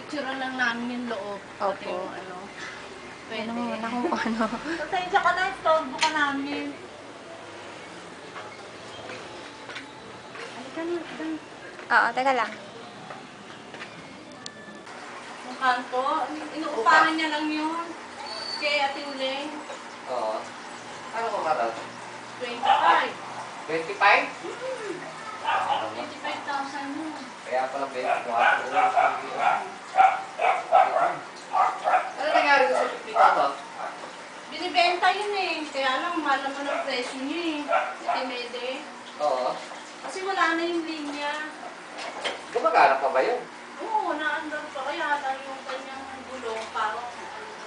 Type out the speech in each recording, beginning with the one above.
Pipicture lang namin yung loob. Pati Opo. yung ano. Pwede. Ano muna kung ano. Pasensya ka na, istorbo ka namin. Halika na, halika na. Oo, teka lang. Yung kanto, inuupahan niya lang yun. Kay Ate Uleng, Oo. Ano ko mara? 25. 25? 25,000 yun. Kaya pala 24. Ano nangyari ko sa pipito to? Binibenta yun eh. Kaya lang, mahal naman ang presyo niya eh. Si Mede. Oo. Kasi wala na yung linya. Gumagana pa ba yun? Oo, naandar pa. Kaya lang yung kanyang gulong parang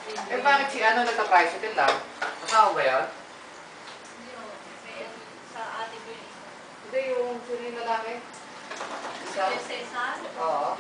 Eh bakit si ano nagka-tricycle lang? Kasama ba yan? yun, sa ate ko yun. Hindi, yung suri na lalaki. Isa. Cesar. Oo.